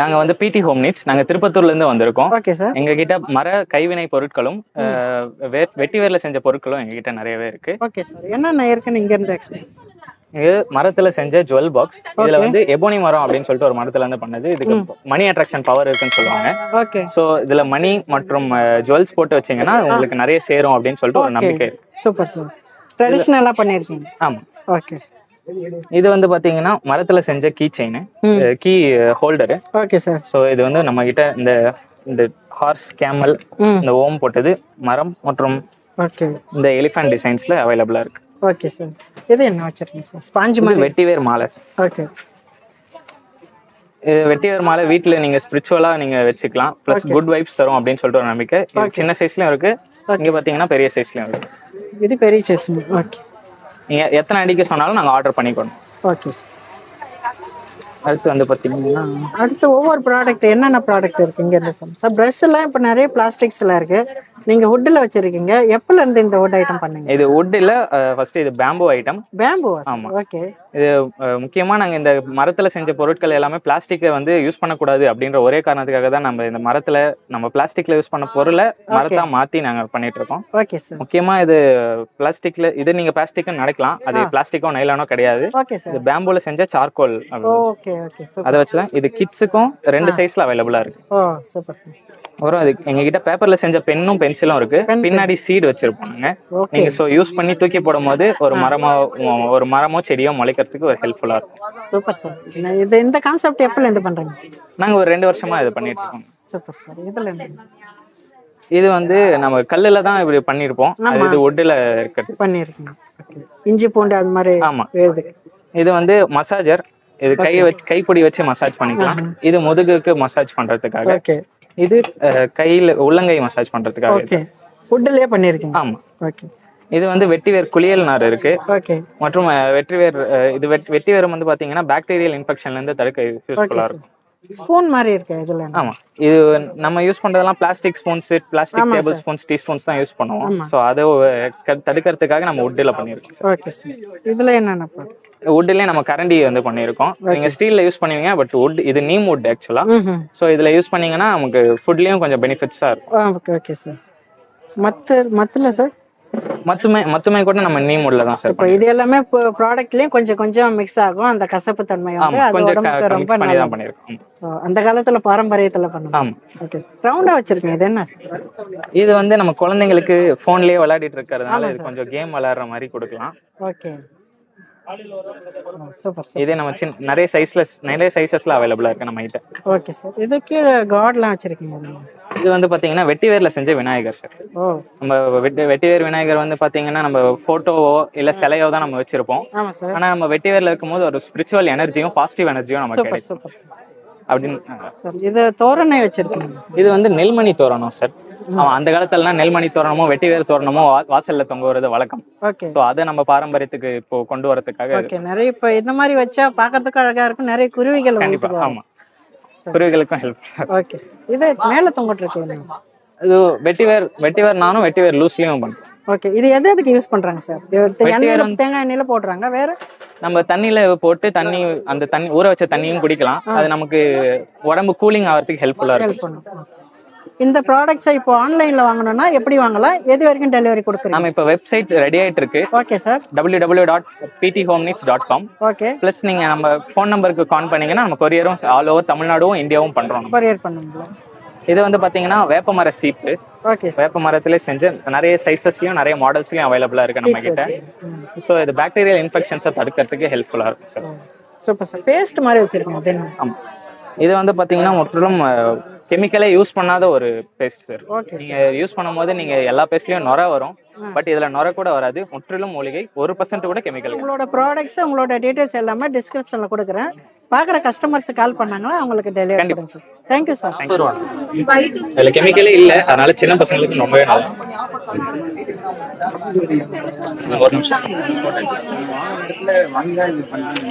நாங்க வந்து பிடி ஹோம் நீட்ஸ். நாங்க திருப்பத்தூர்ல இருந்து வந்திருக்கோம். Okay sir. எங்க கிட்ட மர கைவினை பொருட்களும் வெட்டி வேர்ல செஞ்ச பொருட்களும் எங்க கிட்ட நிறையவே இருக்கு. Okay sir. என்னென்ன இருக்குன்னு இங்க இருந்து எக்ஸ்பிளைன். இது மரத்துல செஞ்ச ஜுவல் பாக்ஸ். இதுல வந்து எபோனி மரம் அப்படின்னு சொல்லிட்டு ஒரு மரத்துல இருந்து பண்ணது. இதுக்கு மணி அட்ராக்ஷன் பவர் இருக்குன்னு சொல்லுவாங்க. ஓகே. சோ இதுல மணி மற்றும் ஜுவல்ஸ் போட்டு வச்சீங்கன்னா உங்களுக்கு நிறைய சேரும் அப்படின்னு சொல்லிட்டு ஒரு நம்பிக்கை. Super sir. ட்ரெடிஷனலா பண்ணிருக்கீங்க. ஆமா. Okay sir. இது வந்து பாத்தீங்கன்னா மரத்துல செஞ்ச key chain, key holder. Okay sir. So இது வந்து நம்ம கிட்ட இந்த ஹார்ஸ், கேமல், இந்த ஓம் போட்டது மரம் மற்றும் ஓகே இந்த எலிஃபண்ட் டிசைன்ஸ்ல அவைலபிளா இருக்கு. Okay sir. இது என்ன வச்சிருக்கீங்க சார்? ஸ்பாஞ்ச் மாதிரி வெட்டிவேர் மாலை. ஓகே. இது வெட்டிவேர் மாலை வீட்ல நீங்க ஸ்பிரிச்சுவலா நீங்க வச்சுக்கலாம். பிளஸ் குட் வைப்ஸ் தரும் அப்படின்னு சொல்லிட்டு ஒரு நம்பிக்கை. சின்ன சைஸ்லயும் இருக்கு, இங்க பாத்தீங்கன்னா பெரிய சைஸ்லயும் இருக்கு. இது பெரிய சைஸ். ஓகே. நீங்க எத்தனை அடிக்கு சொன்னாலும் நாங்க ஆர்டர் பண்ணிக்கணும். Okay sir. அடுத்து வந்து பாத்தீங்கன்னா அடுத்து ஒவ்வொரு ப்ராடக்ட் என்னென்ன ப்ராடக்ட் இருக்கு இங்க இருந்து சார்? பிரஷ் எல்லாம் இப்ப நிறைய பிளாஸ்டிக்ஸ் எல்லாம் இருக்கு. நீங்க வுட்ல வச்சிருக்கீங்க. எப்பல இருந்து இந்த வுட் ஐட்டம் பண்ணீங்க? இது வுட் இல்ல, ஃபர்ஸ்ட் இது பேம்பு ஐட்டம். பேம்பு. ஆமா. ஓகே. இது முக்கியமா நாங்க இந்த மரத்துல செஞ்ச பொருட்கள் எல்லாமே பிளாஸ்டிக்கை வந்து யூஸ் பண்ணக்கூடாது அப்படின்ற ஒரே காரணத்துக்காக தான் நம்ம இந்த மரத்துல நம்ம பிளாஸ்டிக்ல யூஸ் பண்ண பொருளை மரத்தா மாத்தி நாங்க பண்ணிட்டு இருக்கோம். Okay sir. முக்கியமா இது பிளாஸ்டிக்ல இது நீங்க பிளாஸ்டிக் நினைக்கலாம், அது பிளாஸ்டிக்கோ நைலானோ கிடையாது. Okay sir. இது பேம்புல செஞ்ச சார்கோல். Okay okay. அதை வச்சுதான் இது கிட்ஸுக்கும் 2 சைஸ்ல அவைலபிளா இருக்கு. ஓ சூப்பர் சார். அப்புறம் அது எங்க கிட்ட பேப்பர்ல செஞ்ச பென்னும் பென்சிலும் இருக்கு. பின்னாடி சீட் வச்சிருப்பாங்க. நீங்க சோ யூஸ் பண்ணி தூக்கி போடும் போது ஒரு மரமோ செடியோ முளைக்கிறதுக்கு ஒரு ஹெல்ப்ஃபுல்லா இருக்கும். Super sir. இது இந்த கான்செப்ட் எப்பல இருந்து பண்றீங்க? நாங்க ஒரு 2 வருஷமா இது பண்ணிட்டு இருக்கோம். Super sir. இதுல இது வந்து நம்ம கல்லுல தான் இப்படி பண்ணிருப்போம். இது வுட்ல இருக்கு பண்ணிருக்கீங்க. இஞ்சி பூண்டு அது மாதிரி. ஆமா. இது வந்து மசாஜர். இது கைப்பிடி வச்சு மசாஜ் பண்ணிக்கலாம். இது முதுகுக்கு மசாஜ் பண்றதுக்காக. ஓகே. இது கையில உள்ளங்கை மசாஜ் பண்றதுக்காக. ஓகே. வுட்லயே பண்ணிருக்கீங்க. ஆமா. ஓகே. இது வந்து வெட்டிவேர் குளியல் நார் இருக்கு. ஓகே. மற்றும் வெட்டிவேர் இது வெட்டிவேர் வந்து பாத்தீங்கன்னா பாக்டீரியல் இன்ஃபெக்ஷன்ல இருந்து தடுக்க யூஸ்ஃபுல்லா இருக்கும். ஸ்பூன் மாதிரி இருக்கு இதுல. ஆமா. இது நம்ம யூஸ் பண்றதெல்லாம் plastic spoons, plastic table spoons, tea spoons தான் யூஸ் பண்ணுவோம். சோ அதை தடுக்கிறதுக்காக நம்ம வுட்ல பண்ணிருக்கோம். Okay sir. இதுல என்னென்ன ப்ராடக்ட்? வுட்லயே நம்ம கரண்டி வந்து பண்ணிருக்கோம். நீங்க ஸ்டீல்ல யூஸ் பண்ணுவீங்க, பட் வுட் இது நீம் வுட் ஆக்சுவலா. சோ இதுல யூஸ் பண்ணீங்கன்னா நமக்கு ஃபுட்லயும் கொஞ்சம் பெனிஃபிட்ஸா இருக்கும். Okay okay sir. மத்தல சார் மத்துமே கூட நம்ம நீம் வுட்ல தான் சார். இப்போ இது எல்லாமே ப்ராடக்ட்லயும் கொஞ்சம் கொஞ்சம் மிக்ஸ் ஆகும். அந்த கசப்பு தன்மை வந்து அது உடம்புக்கு ரொம்ப பண்ணி தான் பண்ணிருக்கோம். அந்த காலத்துல பாரம்பரியத்துல பண்ணுவோம். ஆமா. ஓகே. ரவுண்டா வச்சிருக்கீங்க. இது என்ன சார்? இது வந்து நம்ம குழந்தைங்களுக்கு போன்லயே விளையாடிட்டு இருக்கிறதுனால இது கொஞ்சம் கேம் விளையாடுற மாதிரி கொடுக்கலாம். ஓகே. சூப்பர். இதே நம்ம நிறைய சைஸஸ்ல அவைலபிளா இருக்கு நம்ம கிட்ட. Okay sir. இது கீழ காட்லாம் வச்சிருக்கீங்க. இது வந்து பாத்தீங்கன்னா வெட்டிவேர்ல செஞ்ச விநாயகர் சார். நம்ம வெட்டிவேர் விநாயகர் வந்து பாத்தீங்கன்னா நம்ம போட்டோவோ இல்ல சிலையோ தான் நம்ம வச்சிருப்போம். ஆனா நம்ம வெட்டிவேர்ல இருக்கும்போது ஒரு ஸ்பிரிச்சுவல் எனர்ஜியும் பாசிட்டிவ் எனர்ஜியும் நமக்கு கிடைக்கும். அப்படின்னு சார். இது தோரணை வச்சிருக்கீங்க. இது வந்து நெல்மணி தோரணம் சார். அந்த காலத்துலலாம் நெல்மணி தோரணமோ வெட்டிவேர் தோரணமோ வாசல்ல தொங்க வருது வழக்கம். சோ அதை நம்ம பாரம்பரியத்துக்கு இப்போ கொண்டு வரதுக்காக. ஓகே. நிறைய இப்ப இந்த மாதிரி வச்சா பாக்கிறதுக்கு அழகா இருக்கும். நிறைய குருவிகள். கண்டிப்பா. ஆமா. குருவிகளுக்கும் ஹெல்ப். ஓகே. இது மேல தொங்கிட்டு இருக்கு. இது வெட்டிவேர் நானும் வெட்டிவேர் லூஸ்லயும் பண்றேன். ஓகே. இது எதுக்கு யூஸ் பண்றாங்க சார்? தேங்காய் எண்ணெயில போடுறாங்க. வேற நம்ம தண்ணியில போட்டு அந்த தண்ணி ஊற வச்ச தண்ணியும் குடிக்கலாம். அது நமக்கு உடம்பு கூலிங் ஆகிறதுக்கு ஹெல்ப்ஃபுல்லா இருக்கும். இந்த ப்ராடக்ட்ஸை இப்போ ஆன்லைன்ல வாங்கணும்னா எப்படி வாங்கலாம்? எது வரைக்கும் டெலிவரி கொடுக்குறீங்க? நம்ம இப்போ வெப்சைட் ரெடி ஆயிட்டு இருக்கு. Okay sir. www.pthomeneeds.com. Okay. Plus நீங்க நம்ம ஃபோன் நம்பருக்கு கால் பண்ணீங்கன்னா நம்ம கொரியரும் ஆல் ஓவர் தமிழ்நாடும் இந்தியாவும் பண்றோம். கொரியர் பண்ணுங்க. இது வந்து பாத்தீங்கன்னா வேப்பமர சீப்பு. ஓகே. வேப்பமரத்திலே செஞ்ச நிறைய சைஸஸ்லயும் நிறைய மாடல்ஸ்லயும் அவைலபிளா இருக்கு நம்ம கிட்ட. சோ இது பாக்டீரியல் இன்ஃபெக்ஷன்ஸை தடுக்கிறதுக்கு ஹெல்ப்ஃபுல்லா இருக்கும் சார். Super sir. பேஸ்ட் மாதிரி வச்சிருக்கீங்க. ஆமா. இது வந்து பாத்தீங்கன்னா முற்றிலும் கெமிக்கலே யூஸ் பண்ணாத ஒரு பேஸ்ட் சார். நீங்க யூஸ் பண்ணும்போது நீங்க எல்லா பேஸ்ட்லயும் நொரை வரும். பட் இதுல நொரை கூட வராது. முற்றிலும் மூலிகை. 1% கூட கெமிக்கல். உங்களோட ப்ராடக்ட்ஸ் உங்களோட டீடைல்ஸ் எல்லாமே டிஸ்கிரிப்ஷன்ல கொடுக்குறேன். பாக்குற கஸ்டமர்ஸ் கால் பண்ணாங்களா அவங்களுக்கு டெலிவரி பண்ணுங்க சார். Thank you sir. இதுல கெமிக்கலே இல்ல, அதனால சின்ன பசங்களுக்கு ரொம்பவே நல்லா. ஒரு நிமிஷம். வாங்க இது பண்ணாங்க.